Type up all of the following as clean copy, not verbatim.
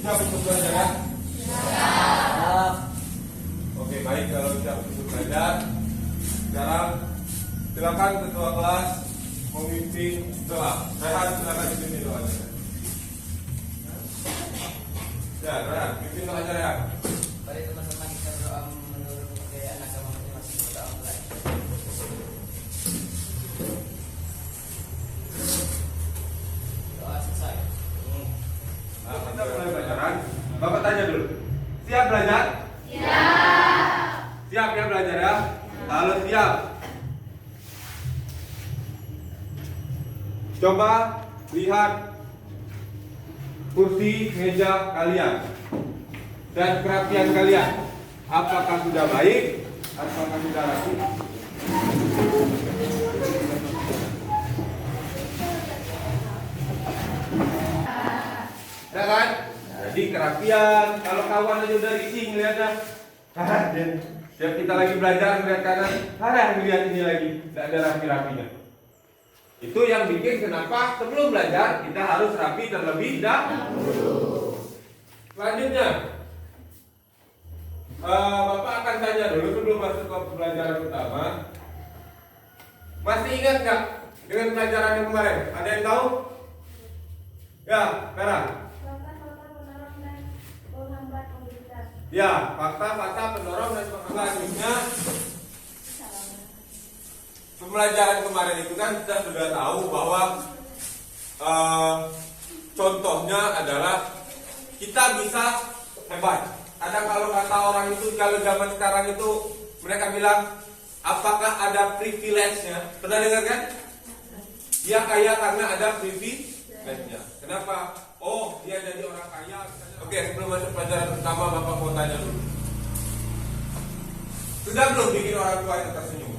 Siap untuk belajar ya? Siap. Oke, baik, kalau siap untuk belajar. Sekarang silakan ketua kelas memimpin doa. Rehan, silakan dipimpin doanya. Ya, Rehan, pimpin doa aja ya. Mari teman-teman kita berdoa menurut kebudayaan agama masing-masing. Berdoa mulai. Doa selesai. Nah, kita mulai pelajaran. Bapak tanya dulu. Siap belajar? Siap. Siap ya belajar ya? Kalau siap. Coba lihat kursi meja kalian dan kerapian kalian. Apakah sudah baik? Apakah sudah rapi? Ya kan? Jadi kerapian. Kalau kawan aja udah risih ngeliatnya. Setiap kita lagi belajar melihat kanan, ngeliat ini lagi, tidak ada rapi-rapinya. Itu yang bikin kenapa sebelum belajar kita harus rapi terlebih dahulu. Selanjutnya, Bapak akan tanya dulu sebelum masuk ke pelajaran utama. Masih ingat nggak dengan pelajaran yang kemarin? Ada yang tahu? Ya, Vera. Ya, fakta-fakta pendorong dan penghambat. Pembelajaran kemarin itu kan kita sudah tahu bahwa contohnya adalah kita bisa hebat. Kadang kalau kata orang itu, kalau zaman sekarang itu mereka bilang, apakah ada privilege-nya? Pernah dengar kan? Dia kaya karena ada privilege-nya. Kenapa? Oh, dia jadi orang kaya. Oke, sebelum masuk pelajaran utama, Bapak mau tanya dulu. Sudah belum bikin orang tua itu tersenyum?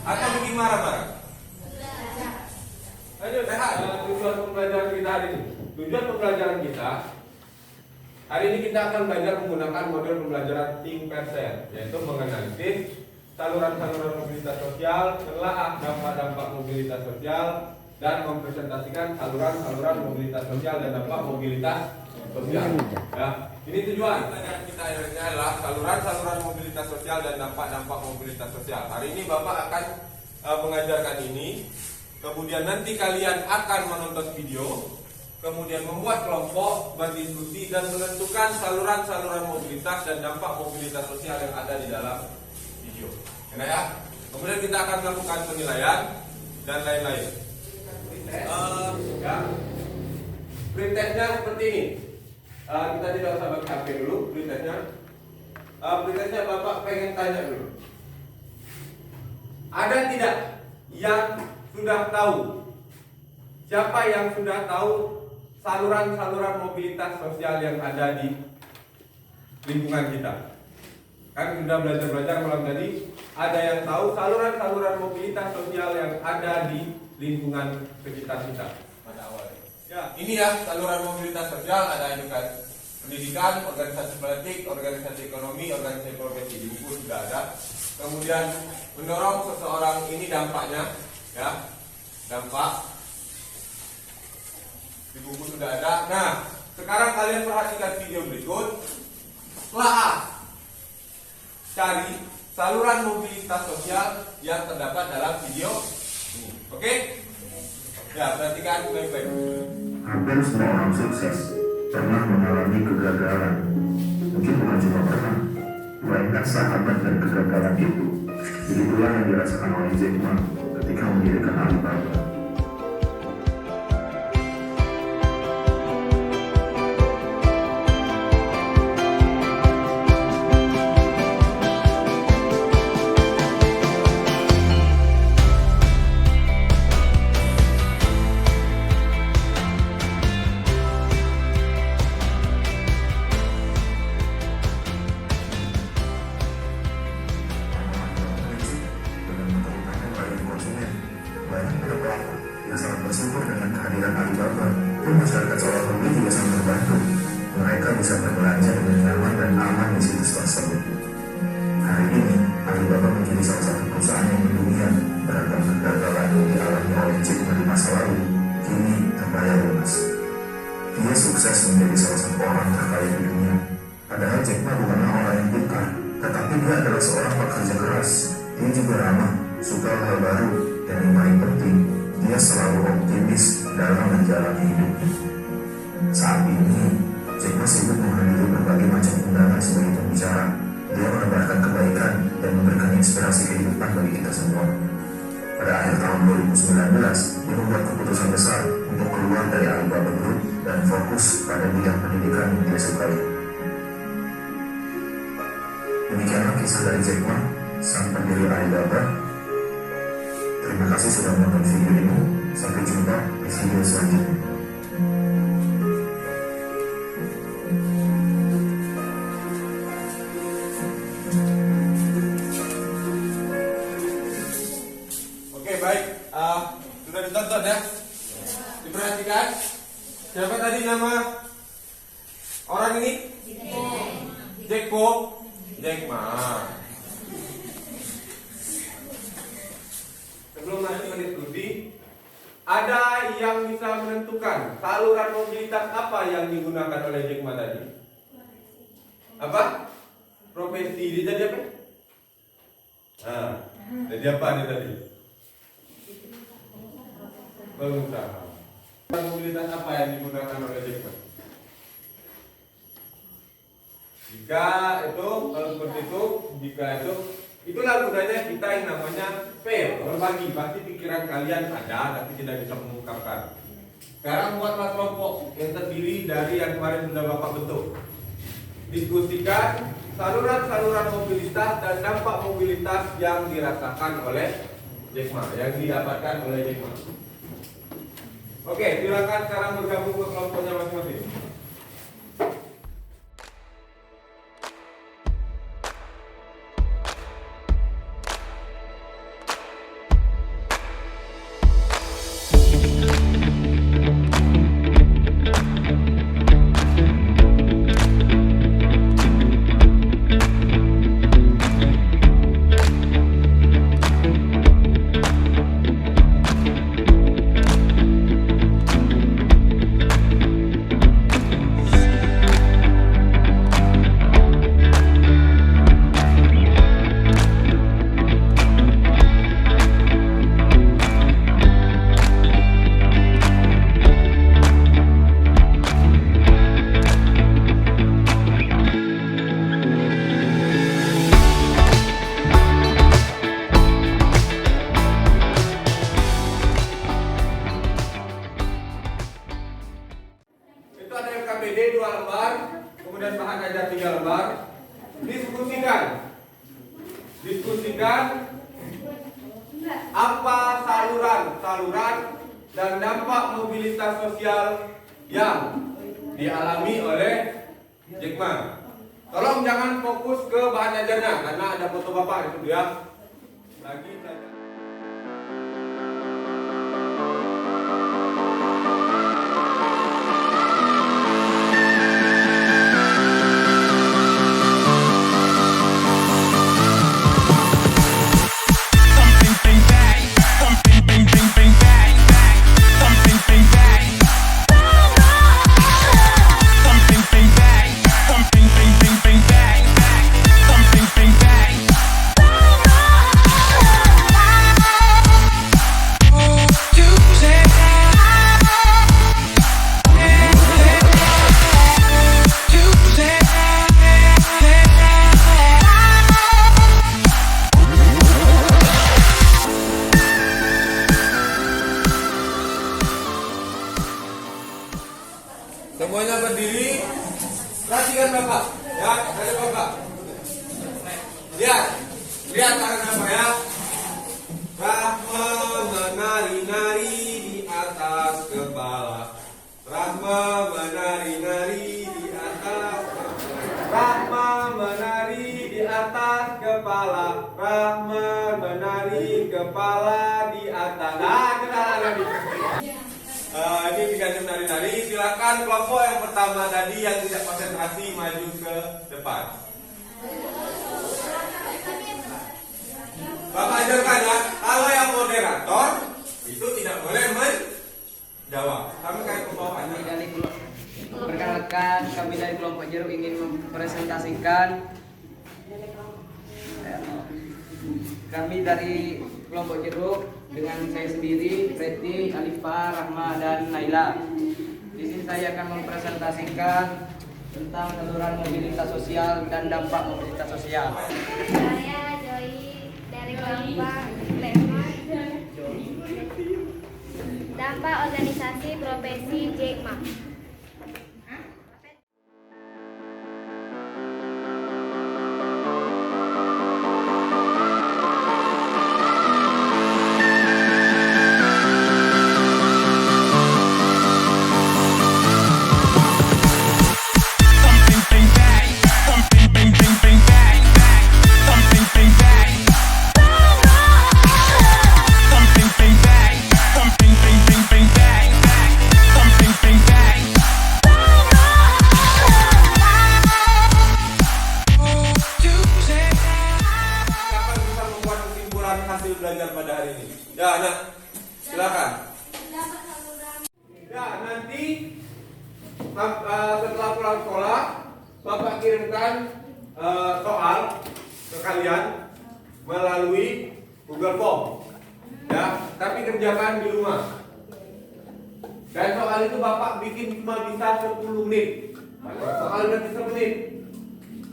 Atau bikin marah-marah? Ayo, lihat tujuan pembelajaran kita hari ini. Tujuan pembelajaran kita hari ini kita akan belajar menggunakan model pembelajaran Think Percent, yaitu menganalisis saluran-saluran mobilitas sosial, menelaah dampak-dampak mobilitas sosial, dan mempresentasikan saluran-saluran mobilitas sosial dan dampak mobilitas sosial. Ya, ini tujuan pelajaran kita ini adalah saluran-saluran mobilitas sosial dan dampak-dampak mobilitas sosial. Hari ini Bapak akan mengajarkan ini, kemudian nanti kalian akan menonton video, kemudian membuat kelompok, berdiskusi dan menentukan saluran-saluran mobilitas dan dampak mobilitas sosial yang ada di dalam video. Enak ya? Kemudian kita akan melakukan penilaian dan lain-lain. Ya, pretestnya seperti ini. Kita tidak usah pakai HP dulu. Pretestnya Bapak pengen tanya dulu. Ada tidak yang sudah tahu? Siapa yang sudah tahu saluran-saluran mobilitas sosial yang ada di lingkungan kita? Kan sudah belajar-belajar malam tadi. Ada yang tahu saluran-saluran mobilitas sosial yang ada di lingkungan sekitar kita pada awalnya. Ya, ini ya saluran mobilitas sosial, ada edukasi, pendidikan, organisasi politik, organisasi ekonomi, organisasi profesi, di buku sudah ada. Kemudian mendorong seseorang, ini dampaknya, ya, dampak di buku sudah ada. Nah, sekarang kalian perhatikan video berikut. Telah cari saluran mobilitas sosial yang terdapat dalam video ini. Oke? Ya, perhatikan baik-baik. Hampir semua orang sukses pernah mengalami kegagalan. Mungkin bukan cuma pernah, melainkan sahabat dan kegagalan itu. Jadi itulah yang dirasakan oleh Jack Ma ketika mendirikan Alibaba. Yang sangat bersyukur dengan kehadiran Alibaba, pun masyarakat seolah pembeli juga sangat terbantu. Mereka bisa berbelanja dengan nyaman dan aman di situs tersebut. Hari ini, Alibaba menjadi salah satu perusahaan yang mendunia. Beragam kegagalan yang dialami oleh Jack Ma di masa lalu kini terbayar lunas. Dia sukses sukses menjadi salah satu orang terkaya di dunia. Padahal Jack Ma bukanlah orang yang pintar, tetapi dia adalah seorang pekerja keras. Dia juga ramah, suka hal baru, dan yang paling penting, dia selalu optimis dalam menjalani hidupnya. Saat ini, Jack Ma sibuk menghadiri berbagai macam undangan sebagai pembicara. Dia menebarkan kebaikan dan memberikan inspirasi kehidupan bagi kita semua. Pada akhir tahun 2019, dia membuat keputusan besar untuk keluar dari Alibaba Group dan fokus pada bidang pendidikan yang dia sukai. Demikianlah kisah dari Jack Ma, sang pendiri Alibaba. Terima kasih sudah menonton video ini. Sampai jumpa di video selanjutnya. Oke, baik. Sudah ditonton ya? Diperhatikan. Siapa tadi nama orang ini? Jack Ma. Sebelum masuk ke diskusi, ada yang bisa menentukan saluran mobilitas apa yang digunakan oleh Jack Ma tadi? Apa? Profesi dia jadi apa? Jadi apa dia tadi? Pengusaha. Mobilitas apa yang digunakan oleh Jack Ma? Jika itu, kalau seperti itu, itulah gunanya kita yang namanya fair, berbagi. Pasti pikiran kalian ada, tapi tidak bisa mengungkapkan. Sekarang buatlah kelompok yang terdiri dari yang kemarin sudah Bapak bentuk. Diskusikan saluran-saluran mobilitas dan dampak mobilitas yang dirasakan oleh Jack Ma, yang didapatkan oleh Jack Ma. Oke, silakan sekarang bergabung ke kelompoknya masing-masing. KPD 2 lembar, kemudian bahan ajar 3 lembar. Diskusikan apa saluran dan dampak mobilitas sosial yang dialami oleh Jack Ma. Tolong jangan fokus ke bahan ajarnya karena ada foto Bapak itu ya. Lagi saja. Semuanya berdiri, perhatikan Bapak, ya, dari Bapak. Lihat tangan Bapak ya. Rahma menari-nari di atas kepala. Rahma menari-nari di atas kepala. Rahma menari di atas kepala. Rahma menari kepala di atas. Nah, kita lagi. Ini diganti nari-nari. Silakan kelompok yang pertama tadi yang tidak konsentrasi maju ke depan. Bapak ajarkan ya, kalau yang moderator itu tidak boleh menjawab. Kami kayak ke bawah aja. Perkenalkan, kami dari kelompok Jeruk ingin mempresentasikan kami dari kelompok Jeruk dengan saya sendiri, Preti, Alifa, Rahma, dan Naila. Di sini saya akan mempresentasikan tentang saluran mobilitas sosial dan dampak mobilitas sosial. Saya Joy dari kelompok Lemon. Dampak organisasi profesi JEKMA. Siapa yang bisa membuat kesimpulan hasil belajar pada hari ini? Ya, anak, silakan. Ya, nanti setelah pulang sekolah, Bapak kirimkan soal ke kalian melalui Google Form. Ya, tapi kerjakan di rumah. Dan soal itu Bapak bikin cuma bisa 10 menit. Soal nanti 10 menit.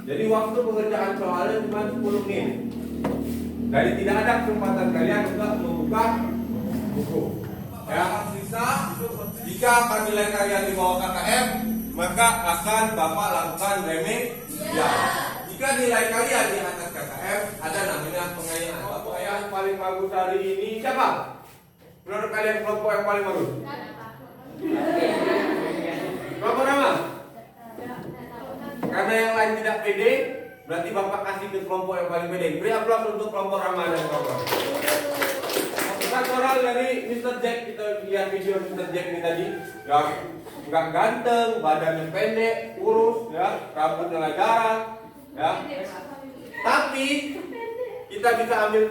Jadi waktu pengerjaan soalnya cuma 10 menit. Jadi tidak ada kesempatan kalian untuk membuka buku. Ya, bisa jika nilai kalian di bawah KKM, maka akan Bapak lakukan remedial. Jika nilai kalian di atas KKM, ada namanya pengayaan. Pengayaan paling bagus hari ini siapa? Menurut kalian kelompok yang paling bagus? Kelompok Rama? Karena yang lain tidak pede, berarti Bapak kasih ke kelompok yang paling pede. Beri aplaus untuk kelompok Rama dan kelompok. Kita oral dari Mr. Jack, kita lihat video Mr. Jack ini tadi, yang nggak ganteng, badannya pendek, kurus, ya, rambutnya garang, ya. Tapi kita bisa ambil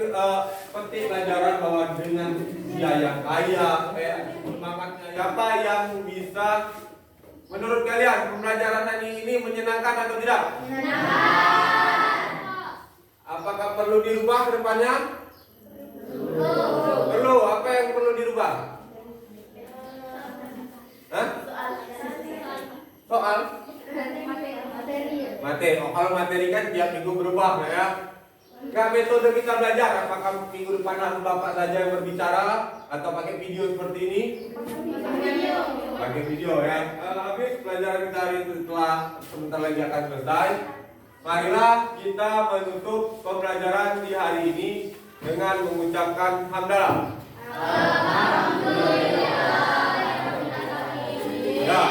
petik pelajaran bahwa dengan dia yang kaya, semangatnya siapa yang bisa. Menurut kalian pembelajaran hari ini menyenangkan atau tidak? Menyenangkan. Apakah perlu dirubah ke depannya? Perlu. Apa yang perlu dirubah? Hah? Soal? Materi. Oh, kalau materi kan tiap minggu berubah, ya. Enggak metode kita belajar. Apakah minggu depan harus Bapak saja yang berbicara atau pakai video seperti ini? Pakai video, ya. Habis pelajaran kita hari ini setelah sebentar lagi akan selesai. Marilah kita menutup pembelajaran di hari ini dengan mengucapkan hamdalah. Ya,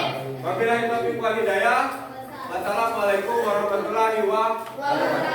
wabillahi taufiq wal hidayah. Assalamualaikum warahmatullahi wabarakatuh.